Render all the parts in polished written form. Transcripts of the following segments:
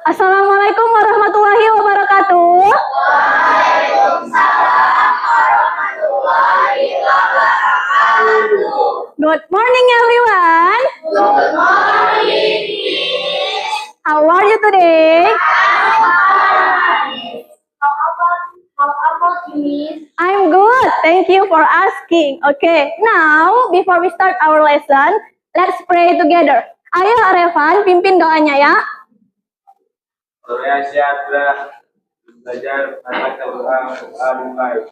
Assalamualaikum warahmatullahi wabarakatuh. Waalaikumsalam warahmatullahi wabarakatuh. Good morning everyone. Good morning, Miss. How are you today? How about you, Miss? I'm good. Thank you for asking. Okay, now before we start our lesson, let's pray together. Ayo Revan, pimpin doanya ya. Surya Syadra belajar mengatakan doa dimulai.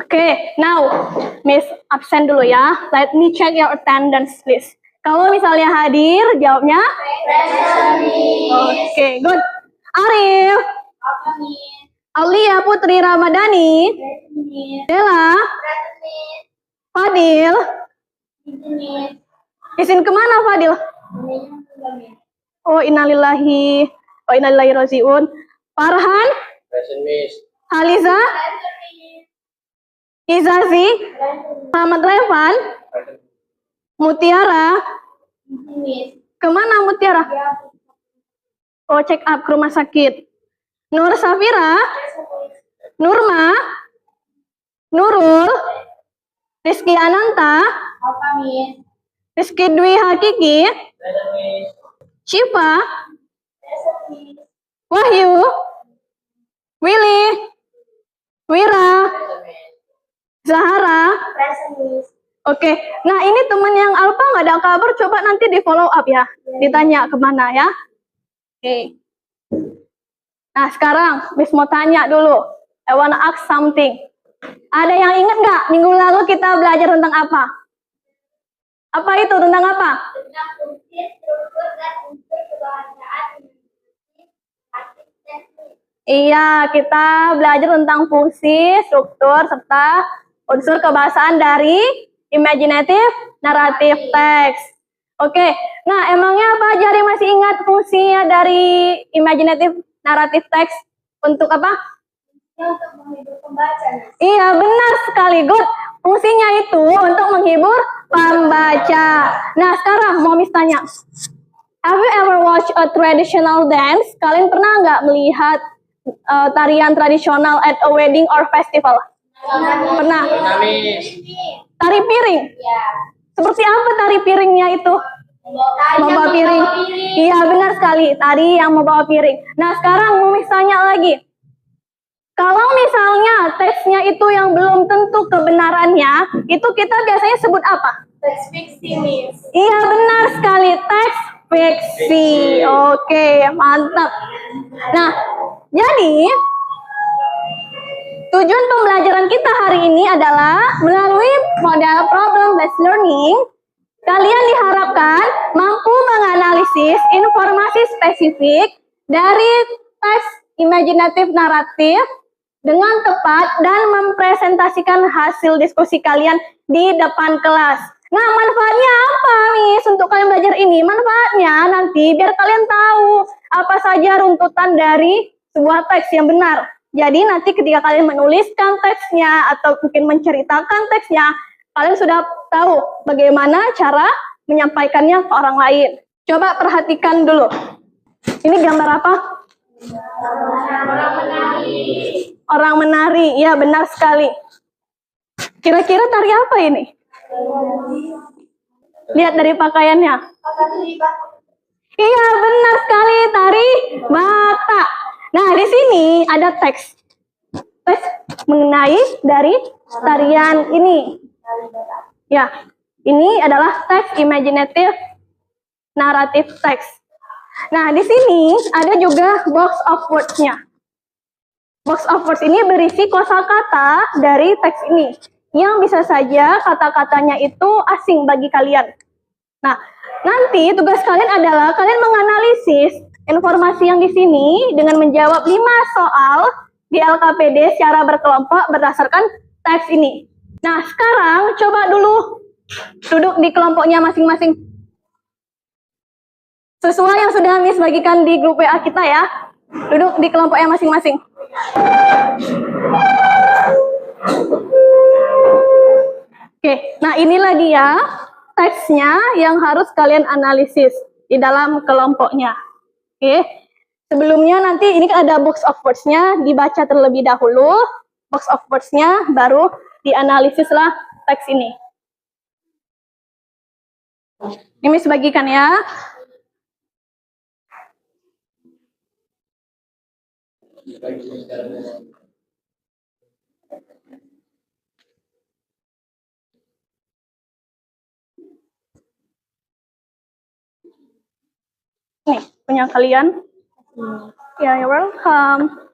Okay, now Miss absen dulu ya. Let me check your attendance list. Kalau misalnya hadir, jawabnya? Present, Miss. Okay, good. Arif, Apa, Miss? Aulia Putri Ramadhani, Present, Miss. Dela, Present, Miss. Fadil. Present, Miss. Izin kemana Fadil? Ini juga, Miss. Oh innalillahi rojiun. Farhan, Present, Miss. Haliza, Present, Miss. Izazi, Present, Muhammad Revan, Present. Mutiara. Miss. Kemana Mutiara? Ya, Oh check up ke rumah sakit. Nur Safira, present, Miss. Nurma, Nurul, Rizky Ananta, Apa, Miss? Rizky Dwi Hakiki, Present, Miss. Syifa, Present, Miss. Wahyu, Willy, Wira, Present, Miss. Zahara. Present, Miss. Oke, nah ini teman yang Alfa nggak ada kabar, coba nanti di follow up ya, ditanya kemana ya. Oke. Nah sekarang Miss mau tanya dulu, I wanna ask something. Ada yang ingat nggak minggu lalu kita belajar tentang apa? Apa itu, tentang apa? Tentang fungsi, struktur, dan unsur kebahasaan aktif dan Miss. Iya, kita belajar tentang fungsi, struktur, serta unsur kebahasaan dari imaginative narrative text. Oke, nah emangnya apa aja yang masih ingat fungsinya dari imaginative narrative text untuk apa? Ini untuk menghibur pembaca, Miss. Iya, benar sekali, good. Fungsinya itu untuk menghibur pembaca. Nah, sekarang mau Miss tanya. Have you ever watched a traditional dance? Kalian pernah nggak melihat tarian tradisional at a wedding or festival? Pernah. Present, Miss. Tari piring. Ya. Seperti apa tari piringnya itu? Membawa piring. Iya, benar sekali. Tari yang membawa piring. Nah, sekarang mau Miss tanya lagi. Kalau misalnya teksnya itu yang belum tentu kebenarannya, itu kita biasanya sebut apa? Teks fiksi, Miss. Iya, benar sekali. Teks fiksi. Oke, mantap. Nah, jadi tujuan pembelajaran kita hari ini adalah melalui model problem-based learning, kalian diharapkan mampu menganalisis informasi spesifik dari teks imaginative naratif dengan tepat dan mempresentasikan hasil diskusi kalian di depan kelas. Nah, manfaatnya apa, Miss, untuk kalian belajar ini? Manfaatnya nanti biar kalian tahu apa saja runtutan dari sebuah teks yang benar. Jadi nanti ketika kalian menuliskan teksnya atau mungkin menceritakan teksnya, kalian sudah tahu bagaimana cara menyampaikannya ke orang lain. Coba perhatikan dulu. Ini gambar apa? Orang menari. Orang menari. Ya, benar sekali. Kira-kira tari apa ini? Lihat dari pakaiannya. Iya, benar sekali, tari Batak. Nah, di sini ada teks mengenai dari tarian ini. Ya, ini adalah teks imaginative narrative text. Nah, di sini ada juga box of words-nya. Box of words ini berisi kosakata dari teks ini, yang bisa saja kata-katanya itu asing bagi kalian. Nah, nanti tugas kalian adalah kalian menganalisis informasi yang di sini dengan menjawab 5 soal di LKPD secara berkelompok berdasarkan teks ini. Nah, sekarang coba dulu duduk di kelompoknya masing-masing. Sesuai yang sudah Miss bagikan di grup WA kita ya. Duduk di kelompoknya masing-masing. Oke, nah inilah dia teksnya yang harus kalian analisis di dalam kelompoknya. Oke, sebelumnya nanti ini ada box of words-nya, dibaca terlebih dahulu. Box of words-nya baru dianalisislah teks ini. Ini Miss bagikan ya. Nih, punya kalian. Ya, you're welcome.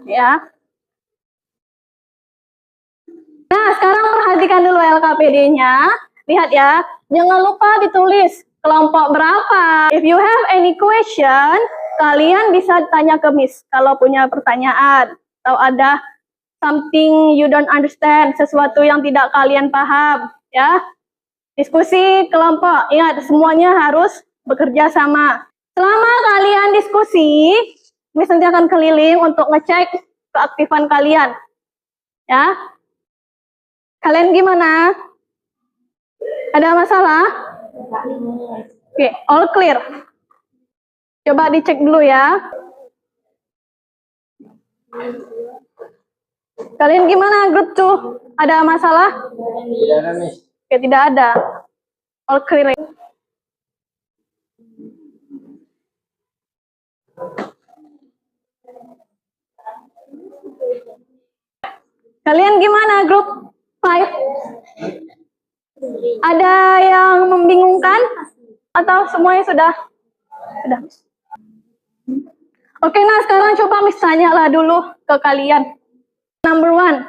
Ya. Nah, sekarang perhatikan dulu LKPD-nya. Lihat ya, jangan lupa ditulis kelompok berapa. If you have any question, kalian bisa tanya ke Miss kalau punya pertanyaan. Atau ada something you don't understand, sesuatu yang tidak kalian paham. Ya, diskusi kelompok. Ingat, semuanya harus bekerja sama. Selama kalian diskusi, Miss nanti akan keliling untuk ngecek keaktifan kalian. Ya, kalian gimana? Ada masalah? Oke, all clear. Coba dicek dulu ya. Kalian gimana grup tuh? Ada masalah? Tidak ada, Miss. Oke, tidak ada. All clear. Kalian gimana grup 5? Ada yang membingungkan? Atau semuanya sudah? Sudah. Oke, nah sekarang coba Miss tanyalah dulu ke kalian. Number 1,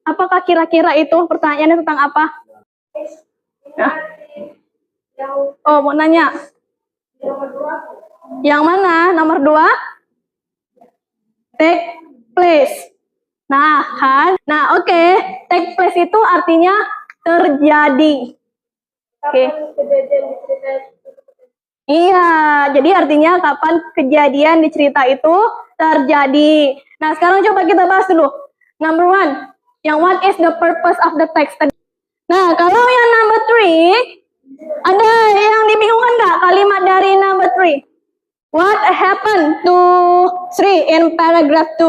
apakah kira-kira itu pertanyaannya tentang apa? Ya. Oh, mau nanya. Yang mana? Nomor 2? Take place. Nah, kan? Nah, oke. Take place itu artinya terjadi. Oke. Iya, jadi artinya kapan kejadian di cerita itu terjadi. Nah, sekarang coba kita bahas dulu. Number 1, yang what is the purpose of the text? Nah, kalau yang number 3, ada yang dibingungkan nggak kalimat dari number 3? What happened to 3 in paragraph 2?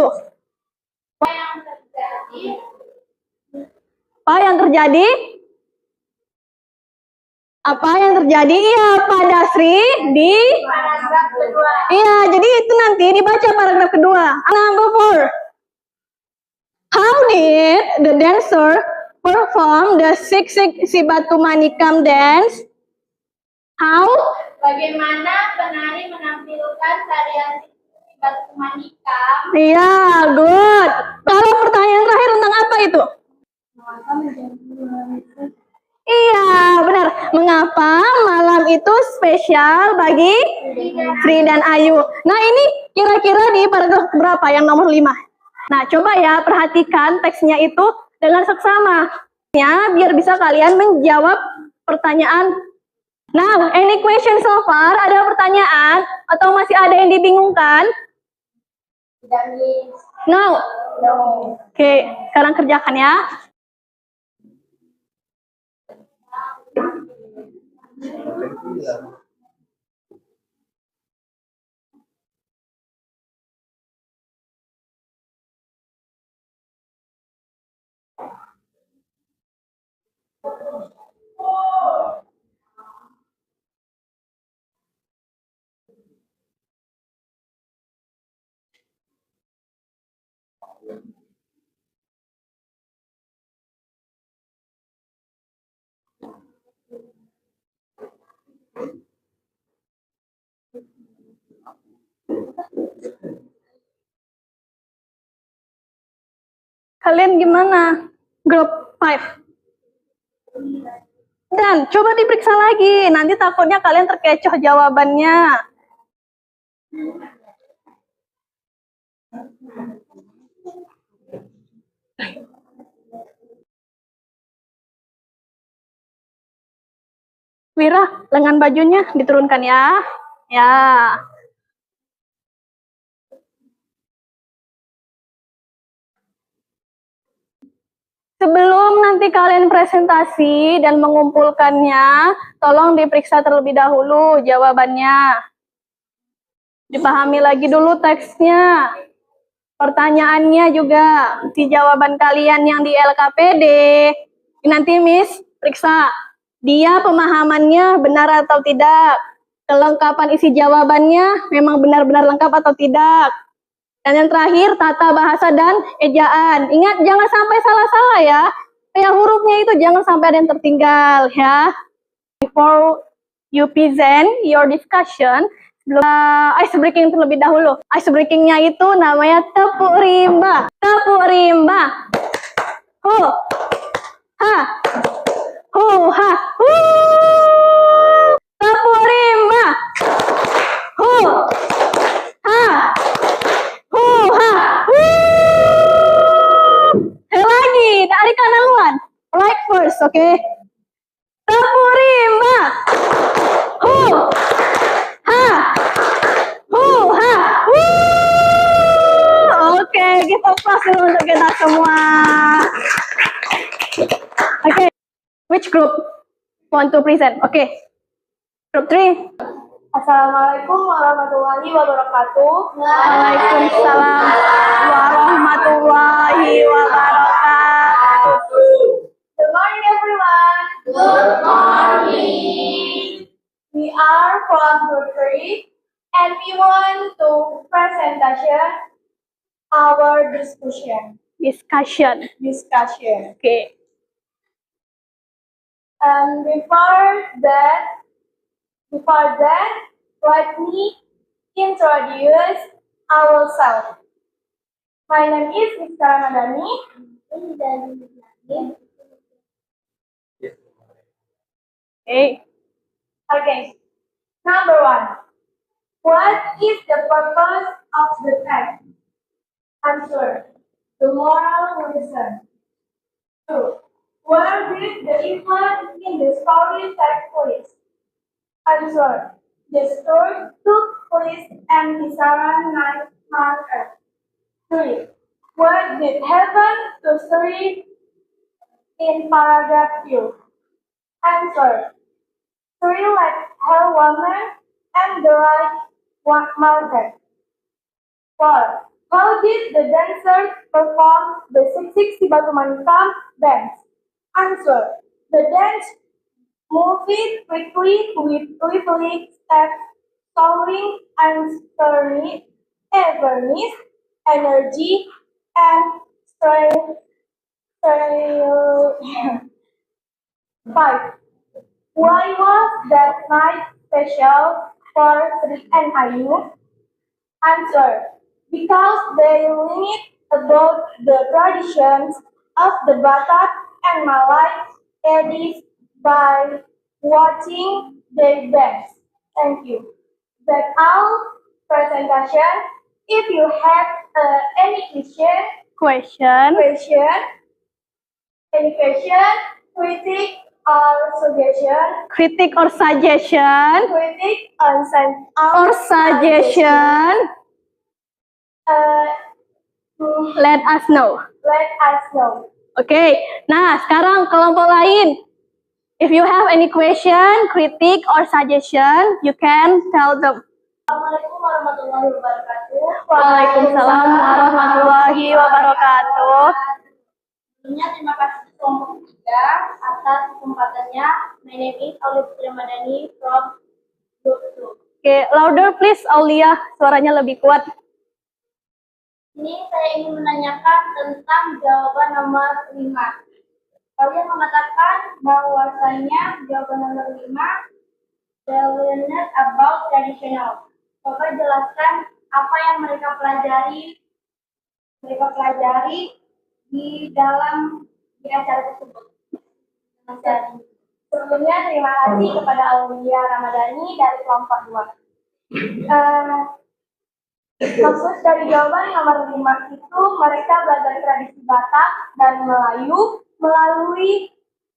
Apa yang terjadi? Apa yang terjadi? Iya, pada Sri di Paragraf kedua. Iya, jadi itu nanti dibaca paragraf kedua. Number 4. How did the dancer perform the Sik Si Batu Manikam dance? How? Bagaimana penari menampilkan tarian Batu Manikam? Iya, good. Kalau pertanyaan terakhir tentang apa itu? Iya, benar. Mengapa malam itu spesial bagi Sri dan Ayu? Nah, ini kira-kira di paragraf berapa? Yang nomor 5. Nah, coba ya perhatikan teksnya itu dengan seksama. Ya, biar bisa kalian menjawab pertanyaan. Nah, any question so far? Ada pertanyaan? Atau masih ada yang dibingungkan? Tidak, Miss. No. No. Oke, sekarang kerjakan ya. Kalian gimana? Grup 5. Dan coba diperiksa lagi, nanti takutnya kalian terkecoh jawabannya. Wira, lengan bajunya diturunkan ya. Ya. Sebelum nanti kalian presentasi dan mengumpulkannya, tolong diperiksa terlebih dahulu jawabannya. Dipahami lagi dulu teksnya. Pertanyaannya juga, di jawaban kalian yang di LKPD, nanti Miss periksa, dia pemahamannya benar atau tidak. Kelengkapan isi jawabannya memang benar-benar lengkap atau tidak. Dan yang terakhir, tata bahasa dan ejaan. Ingat, jangan sampai salah-salah ya. Kayak hurufnya itu jangan sampai ada yang tertinggal ya. Before you present your discussion, ice breaking terlebih dahulu. Ice breakingnya itu namanya tepuk rimba. Tepuk rimba. Ho, ha, ho, ha, hu. Tepuk rimba. Ho, ha, hu, ha, hu. Lagi dari kanan luar. Right first, oke? Okay? Tepuk rimba. Ho, ha, hu, ha, hu. Oke, kita applause dulu untuk kita semua. Oke, which group want to present? Oke, group 3. Assalamualaikum warahmatullahi wabarakatuh. Waalaikumsalam warahmatullahi wabarakatuh. Good morning, everyone. Good morning. We are from Group 3, and we want to presentation our discussion. Discussion. Oke. Before that, let me introduce ourselves. My name is Mr. Ramadhani. Okay. Number 1. What is the purpose of the text? Answer. The moral lesson. 2. Where did the event in the story take place? Answer. The story took place in Kisaran night market. 3. Where did heaven to story in paragraph 2? Answer. 3 like hell woman and the right market. 4. How did the dancers perform the 660 Batu Manikam dance? Answer. The dance moved quickly with lively steps, showing unrestrained awareness, energy, and strength. 5. Why was that night special for Sri and Ayu? Answer. Because they learned about the traditions of the Batak and Malay ladies by watching their dance. Thank you. That's all presentation. If you have any Question. critic or suggestion, Kritik or suggestion. Let us know. Oke, nah sekarang kelompok lain. If you have any question, kritik, or suggestion, you can tell them. Assalamualaikum warahmatullahi wabarakatuh. Waalaikumsalam warahmatullahi wabarakatuh. Sebelumnya terima kasih kelompok 3 atas kesempatannya. My name is Aulia Ramadhani from Group 2. Oke, louder please Aulia, suaranya lebih kuat. Ini saya ingin menanyakan tentang jawaban nomor 5. Kalian mengatakan bahwasanya jawaban nomor 5, they learned about traditional. Coba jelaskan apa yang mereka pelajari di acara tersebut. Sebelumnya terima kasih kepada Aulia Ramadhani dari kelompok 2. Maksud dari jawaban nomor 5 itu mereka belajar tradisi Batak dan Melayu melalui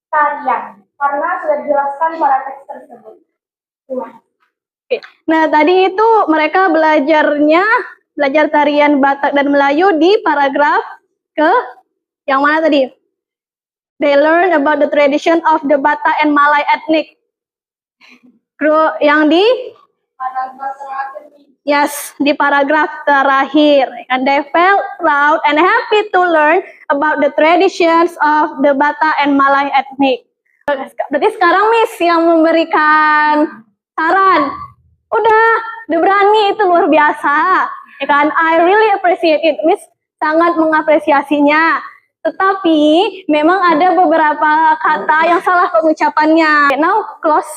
tarian karena sudah dijelaskan pada teks tersebut. Oke. Nah, tadi itu mereka belajar tarian Batak dan Melayu di paragraf ke yang mana tadi? They learn about the tradition of the Batak and Malay ethnic. Yang di Paragraf terakhir nih. Yes, di paragraf terakhir. And they felt proud and happy to learn about the traditions of the Batak and Malay ethnic. Berarti sekarang Miss yang memberikan saran. Udah berani, itu luar biasa. Ya kan? I really appreciate it. Miss sangat mengapresiasinya. Tetapi memang ada beberapa kata yang salah pengucapannya. Now close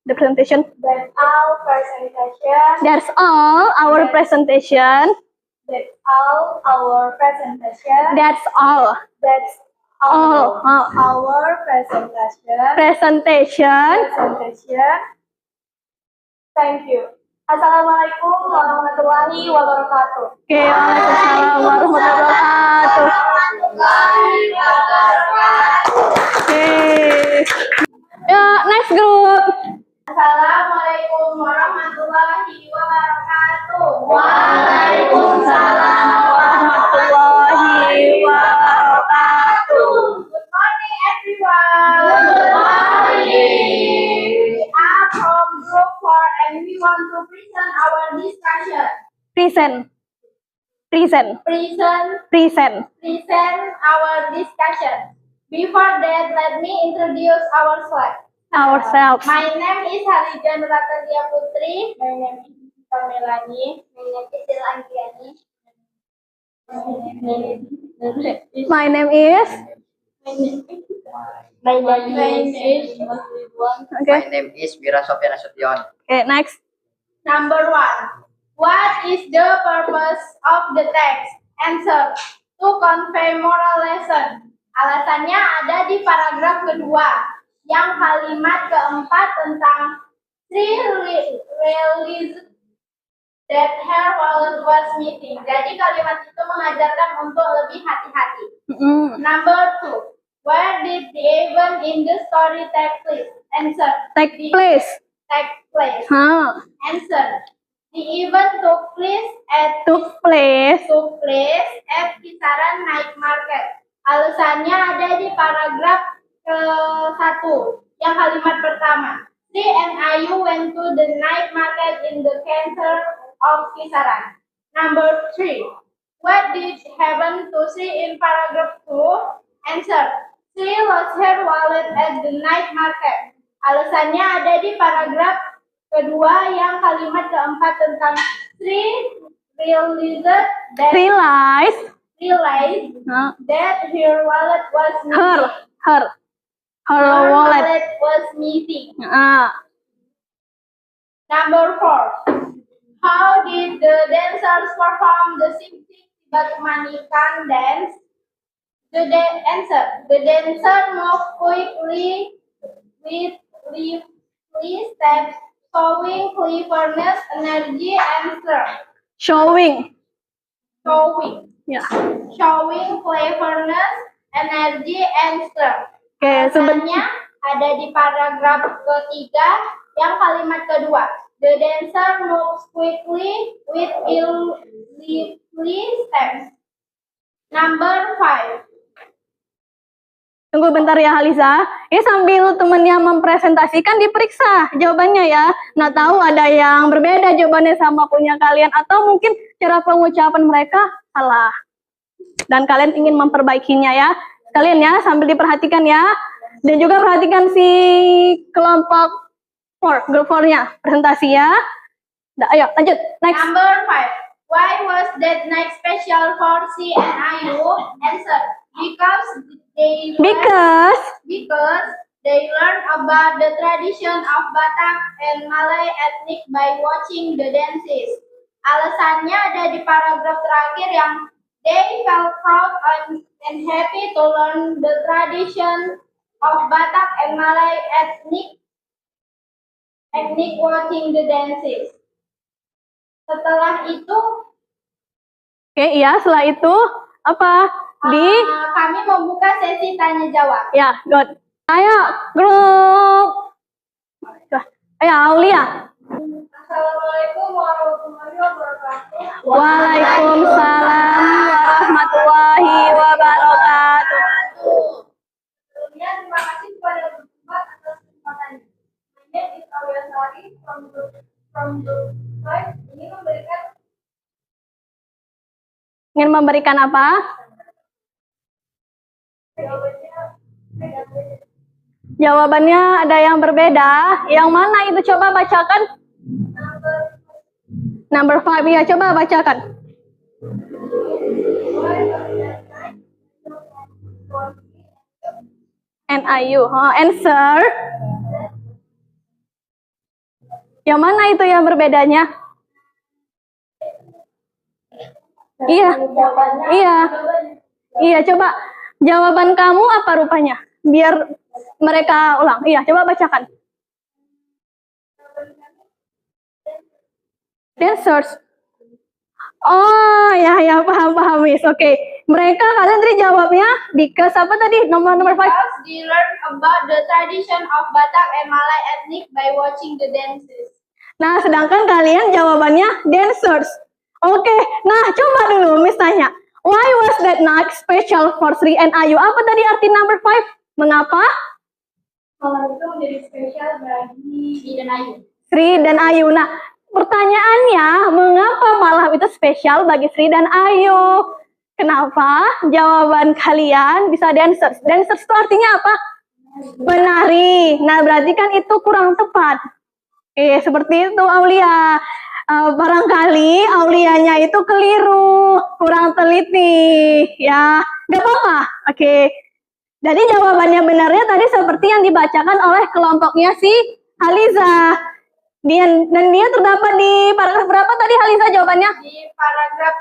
the presentation. That's all presentation. That's all our presentation. That's all our presentation. That's all. That's All. our presentation. Presentation. Thank you. Assalamualaikum warahmatullahi wabarakatuh. Oke, waalaikumsalam warahmatullahi wabarakatuh. Oke. Ya, next group. Assalamualaikum warahmatullahi wabarakatuh. Waalaikumsalam warahmatullahi wabarakatuh. Good morning, everyone. Good morning. We are from Group 4 and we want to present our discussion. Present our discussion. Before that, let me introduce Ourselves. My name is Halijan Ratalia Putri. My name is Melani. My name is Anggiani. My name is. My name is Okay. My name is Wira Sofyan Nasution. Okay, next. Number 1. What is the purpose of the text? Answer. To convey moral lesson. Alasannya ada di paragraf kedua. Yang kalimat keempat tentang three realized that her wallet was missing. Jadi kalimat itu mengajarkan untuk lebih hati-hati. Number 2. Where did the event in the story take place? Answer. Take place. Take place. Answer. The event took place at Kisaran Night Market. Alasannya ada di paragraf ke-1 yang kalimat pertama. Sri and Ayu went to the night market in the center of Kisaran. Number 3. What did happen to Sri in paragraph 2? Answer. Sri lost her wallet at the night market. Alasannya ada di paragraf kedua yang kalimat keempat tentang Sri realized that her wallet was missing. Her wallet. Was missing. Number 4. How did the dancers perform the Sing-Sing Batu Manikan dance? The dancer moved quickly with lively steps, showing cleverness, energy, and strength. Showing cleverness, energy, and strength. Sebenarnya ada di paragraf ketiga yang kalimat kedua. The dancer moves quickly with lively steps. Number 5. Tunggu bentar ya Haliza. Ini sambil temennya mempresentasikan diperiksa jawabannya ya. Nah tahu ada yang berbeda jawabannya sama punya kalian atau mungkin cara pengucapan mereka salah. Dan kalian ingin memperbaikinya ya. Kalian ya sambil diperhatikan ya. Dan juga perhatikan si kelompok 4, grup 4-nya presentasi ya. Ayo lanjut next. Number 5. Why was that night special for C and IU? Answer. Because they learn about the tradition of Batak and Malay ethnic by watching the dances. Alasannya ada di paragraf terakhir yang they felt proud and happy to learn the tradition of Batak and Malay ethnic watching the dances. Setelah itu, Oke, iya, setelah itu apa? kami membuka sesi tanya jawab. Ya, good. Ayo, grup. Ayo, Aulia. Assalamualaikum warahmatullahi wabarakatuh. Waalaikumsalam warahmatullahi wabarakatuh. Sebelumnya terima kasih kepada bertempat atas kesempatannya. My name is Aulia Sari from the site. Ingin memberikan apa? Jawabannya ada yang berbeda. Yang mana itu? Coba bacakan. Number 5, ya, coba bacakan. NIU. Answer. Yang mana itu yang berbedanya? Iya, coba jawaban kamu apa rupanya? Biar mereka ulang. Iya, coba bacakan. Dancers. Oh, ya, paham, Miss. Oke. Mereka, kalian tadi jawabnya because apa tadi? Nomor 5. Because they learn about the tradition of Batak and Malay ethnic by watching the dances. Nah, sedangkan kalian jawabannya dancers. Oke, nah coba dulu Miss tanya. Why was that night special for Sri and Ayu? Apa tadi arti number 5? Mengapa? Malam itu menjadi spesial bagi Sri dan Ayu. Sri dan Ayu. Nah, pertanyaannya, mengapa malam itu spesial bagi Sri dan Ayu? Kenapa? Jawaban kalian bisa dancers. Dancers itu artinya apa? Menari. Nah, berarti kan itu kurang tepat. Seperti itu Aulia. Barangkali Aulianya itu keliru, kurang teliti, ya, nggak apa-apa. Oke, jadi jawabannya benarnya tadi seperti yang dibacakan oleh kelompoknya si Haliza. Dan dia terdapat di paragraf berapa tadi Haliza jawabannya? Di paragraf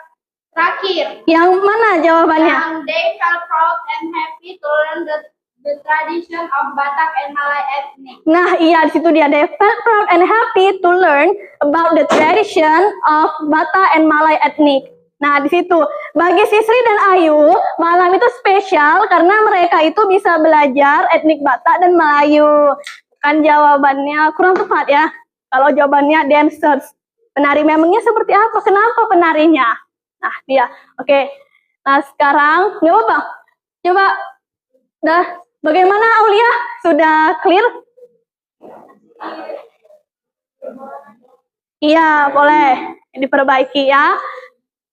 terakhir. Yang mana jawabannya? Yang they felt proud and happy to learn the tradition of Batak and Malay ethnic. Nah, iya, di situ dia. They felt proud and happy to learn about the tradition of Batak and Malay ethnic. Nah, di situ bagi Sisri dan Ayu, malam itu spesial karena mereka itu bisa belajar etnik Batak dan Melayu. Kan jawabannya kurang tepat ya. Kalau jawabannya dancers. Penari memangnya seperti apa? Kenapa penarinya? Nah, dia. Oke. Nah, sekarang nggak apa-apa. Coba dah. Bagaimana Aulia? Sudah clear? Iya, boleh diperbaiki ya.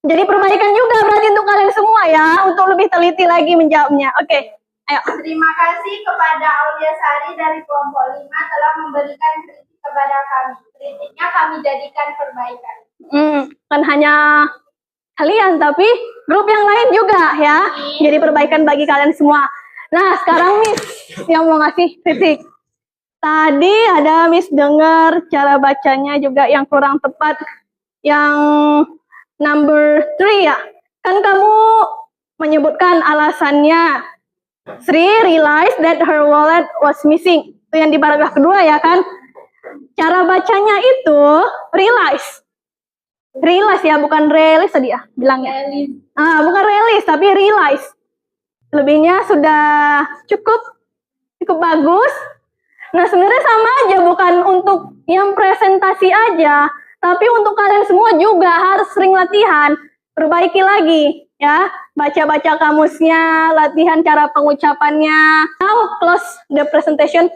Jadi perbaikan juga berarti untuk kalian semua ya, untuk lebih teliti lagi menjawabnya. Oke, ayo. Terima kasih kepada Aulia Sari dari kelompok 5 telah memberikan kritik kepada kami. Kritiknya kami jadikan perbaikan. Kan hanya kalian, tapi grup yang lain juga ya. Jadi perbaikan bagi kalian semua. Nah, sekarang Miss yang mau ngasih kritik. Tadi ada Miss dengar cara bacanya juga yang kurang tepat. Yang number 3 ya. Kan kamu menyebutkan alasannya. Sri realized that her wallet was missing. Itu yang di paragraf kedua ya kan. Cara bacanya itu realize. Realize ya, bukan realis tadi ya bilangnya. Bukan realis, tapi realize. Lebihnya sudah cukup bagus. Nah, sebenarnya sama aja, bukan untuk yang presentasi aja, tapi untuk kalian semua juga harus sering latihan, perbaiki lagi ya, baca-baca kamusnya, latihan cara pengucapannya. Now close the presentation.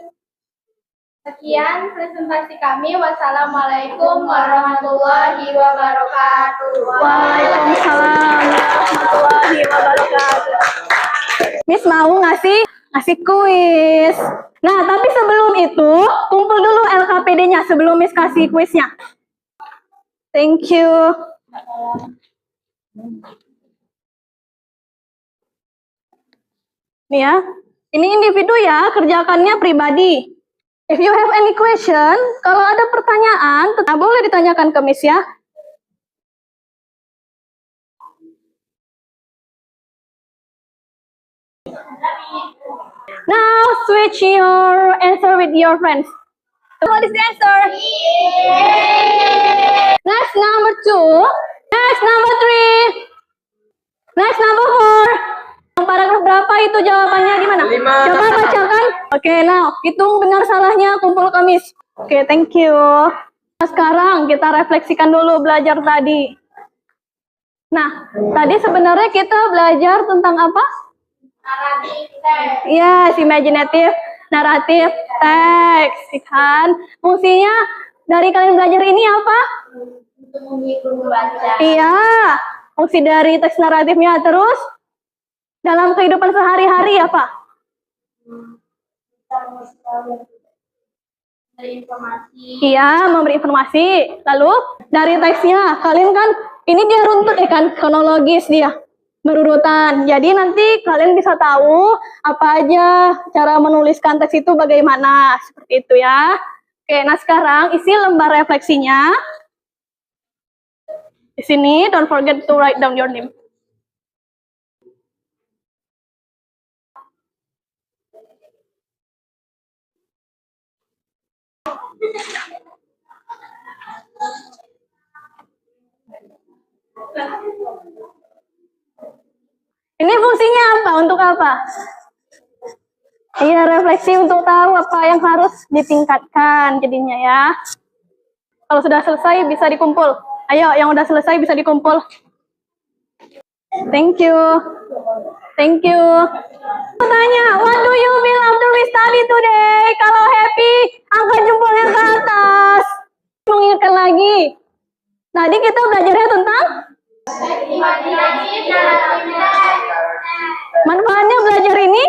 Sekian presentasi kami. Wassalamualaikum warahmatullahi wabarakatuh. Waalaikumsalam warahmatullahi wabarakatuh. Miss mau ngasih kuis. Nah, tapi sebelum itu, kumpul dulu LKPD-nya sebelum Miss kasih kuisnya. Thank you. Nih ya, ini individu ya, kerjakannya pribadi. If you have any question, kalau ada pertanyaan, boleh ditanyakan ke Miss ya. Now switch your answer with your friends. What is the answer? Next number 2. Next number 3. Next number 4. Yang paragraf berapa itu jawabannya di mana? 5. Coba bacakan. Oke, now hitung benar salahnya, kumpul ke Miss. Oke, thank you. Nah, sekarang kita refleksikan dulu belajar tadi. Nah, tadi sebenarnya kita belajar tentang apa? Naratif teks. Yes, imaginative narrative text, kan? Fungsinya dari kalian belajar ini apa? Untuk menghibur membaca. Iya, fungsi dari teks naratifnya. Terus dalam kehidupan sehari-hari apa? Dari informasi. Iya, memberi informasi. Lalu dari teksnya, kalian kan ini dia runtut ya kan, kronologis dia, berurutan. Jadi nanti kalian bisa tahu apa aja cara menuliskan teks itu bagaimana, seperti itu ya. Oke, nah sekarang isi lembar refleksinya. Di sini, don't forget to write down your name. Ini fungsinya apa? Untuk apa? Iya, refleksi untuk tahu apa yang harus ditingkatkan jadinya ya. Kalau sudah selesai bisa dikumpul. Ayo, yang udah selesai bisa dikumpul. Thank you. Thank you. Tanya, what do you feel after we study today? Kalau happy, angkat jempolnya ke atas. Mengingatkan lagi. Tadi kita belajarnya tentang Imajinatif, naratif teks. manfaatnya belajar ini.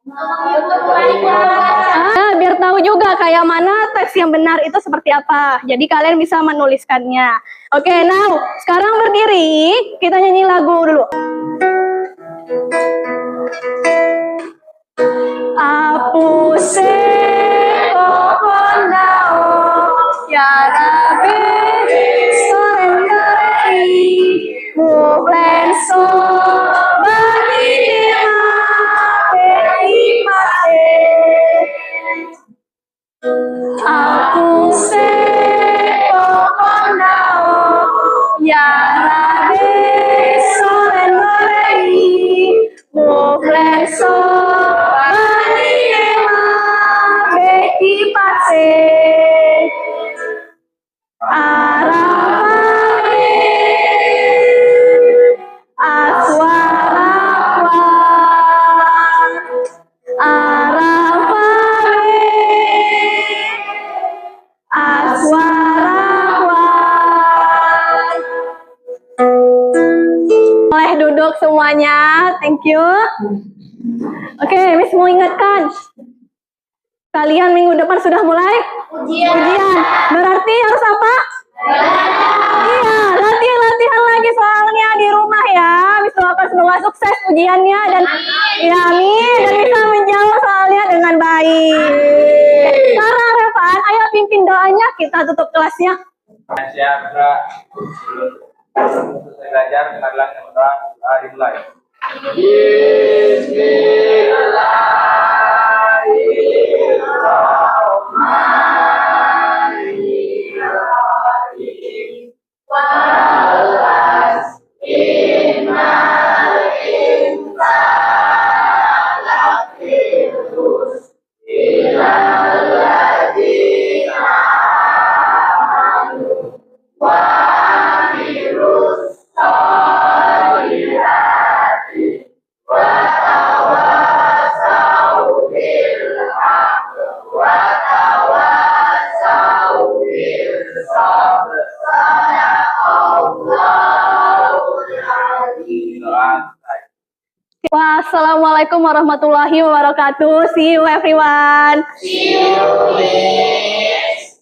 Untuk menghibur membaca. Biar tahu juga kayak mana teks yang benar itu seperti apa. Jadi kalian bisa menuliskannya. Oke, now sekarang berdiri, kita nyanyi lagu dulu. Apuse kokondao yarabe sorendai muflenso bagidema peipase. Apuse kokondao yarabe sorendai muflenso bagidema peipase. Arapane aswarakwa Arapane aswarakwa. Boleh duduk semuanya, thank you. Oke, Miss mau ingatkan, kalian minggu depan sudah mulai Ujian. Berarti harus apa? Iya, latihan lagi soalnya di rumah ya. Semoga sukses ujiannya dan ya amin, dan bisa menjawab soalnya dengan baik. Sekarang Revan, ayo pimpin doanya, kita tutup kelasnya. Siap, Kak. Sebelum selesai belajar, marilah kita berdoa. Dimulai. Wassalamualaikum warahmatullahi wabarakatuh. See you everyone. See you.